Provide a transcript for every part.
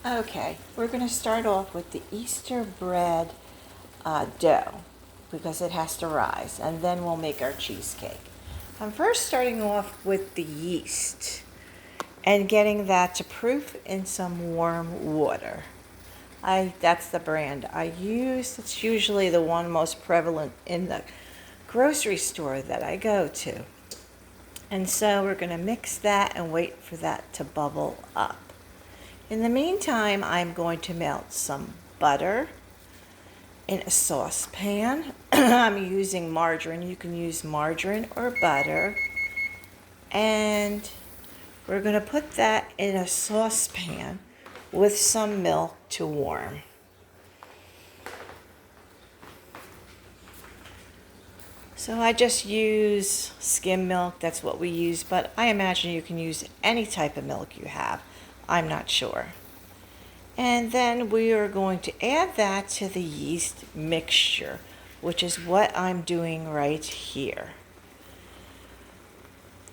Okay, we're going to start off with the Easter bread dough because it has to rise, and then we'll make our cheesecake. I'm first starting off with the yeast and getting that to proof in some warm water. That's the brand I use. It's usually the one most prevalent in the grocery store that I go to. And so we're going to mix that and wait for that to bubble up. In the meantime, I'm going to melt some butter in a saucepan. I'm using margarine. You can use margarine or butter. And we're going to put that in a saucepan with some milk to warm. So I just use skim milk. That's what we use, but I imagine you can use any type of milk you have. I'm not sure. And then we are going to add that to the yeast mixture, which is what I'm doing right here.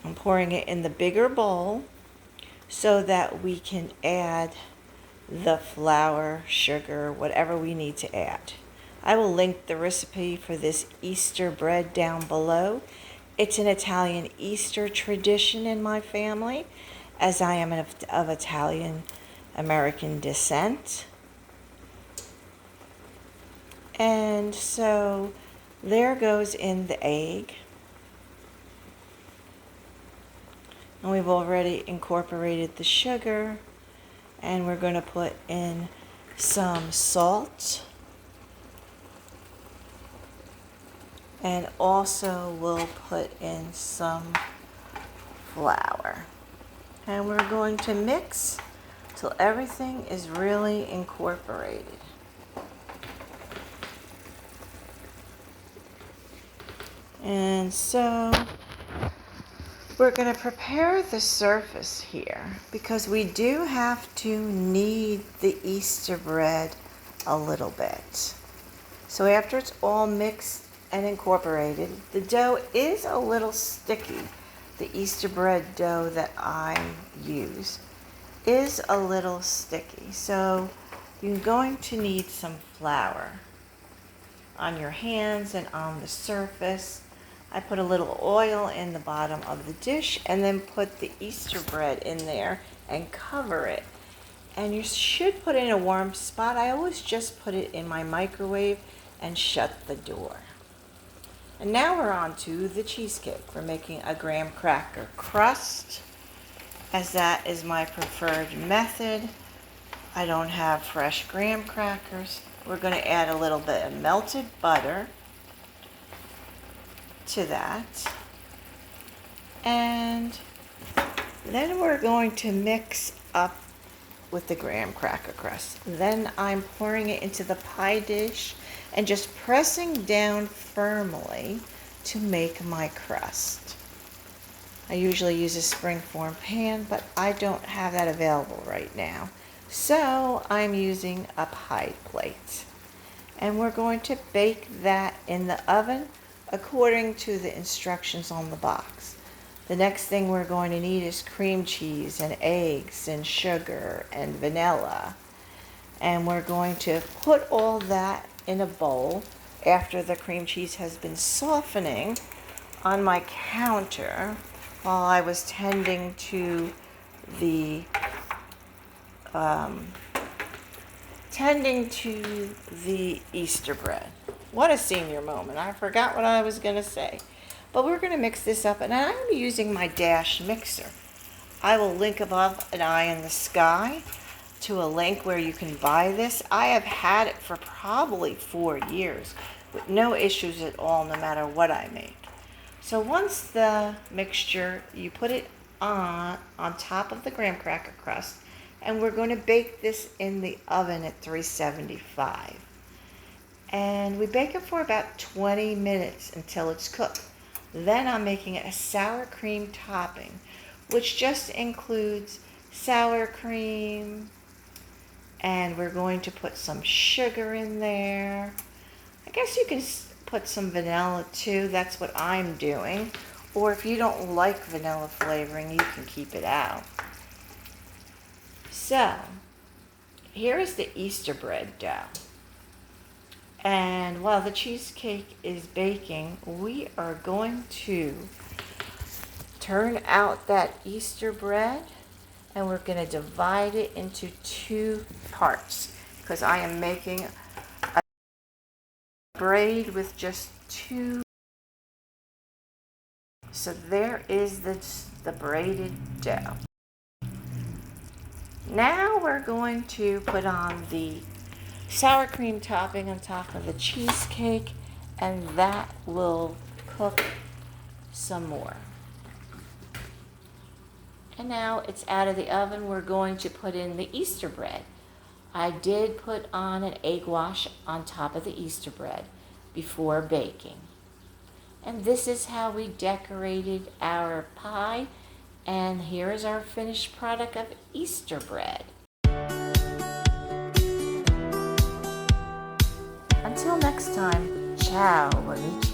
I'm pouring it in the bigger bowl so that we can add the flour, sugar, whatever we need to add. I will link the recipe for this Easter bread down below. It's an Italian Easter tradition in my family, as I am of Italian American descent. And so there goes in the egg. And we've already incorporated the sugar. And we're going to put in some salt. And also we'll put in some flour. And we're going to mix till everything is really incorporated. And so we're going to prepare the surface here because we do have to knead the Easter bread a little bit. So after it's all mixed and incorporated, the dough is a little sticky. The Easter bread dough that I use is a little sticky. So you're going to need some flour on your hands and on the surface. I put a little oil in the bottom of the dish and then put the Easter bread in there and cover it. And you should put it in a warm spot. I always just put it in my microwave and shut the door. And now we're on to the cheesecake. We're making a graham cracker crust, as that is my preferred method. I don't have fresh graham crackers. We're going to add a little bit of melted butter to that. And then we're going to mix up with the graham cracker crust. Then I'm pouring it into the pie dish and just pressing down firmly to make my crust. I usually use a springform pan, but I don't have that available right now. So I'm using a pie plate. And we're going to bake that in the oven according to the instructions on the box. The next thing we're going to need is cream cheese and eggs and sugar and vanilla. And we're going to put all that in a bowl after the cream cheese has been softening on my counter while I was tending to the Easter bread. What a senior moment. I forgot what I was going to say. But we're going to mix this up, and I'm using my Dash mixer. I will link above an eye in the sky to a link where you can buy this. I have had it for probably 4 years with no issues at all, no matter what I make. So once the mixture, you put it on top of the graham cracker crust, and we're going to bake this in the oven at 375. And we bake it for about 20 minutes until it's cooked. Then I'm making it a sour cream topping, which just includes sour cream, and we're going to put some sugar in there. I guess you can put some vanilla too. That's what I'm doing. Or if you don't like vanilla flavoring, you can keep it out. So here is the Easter bread dough. And while the cheesecake is baking, we are going to turn out that Easter bread, and we're going to divide it into 2 parts because I am making a braid with just 2. So there is the braided dough. Now we're going to put on the sour cream topping on top of the cheesecake, and that will cook some more. And now it's out of the oven. We're going to put in the Easter bread. I did put on an egg wash on top of the Easter bread before baking. And this is how we decorated our pie. And here is our finished product of Easter bread. Until next time, ciao, amici.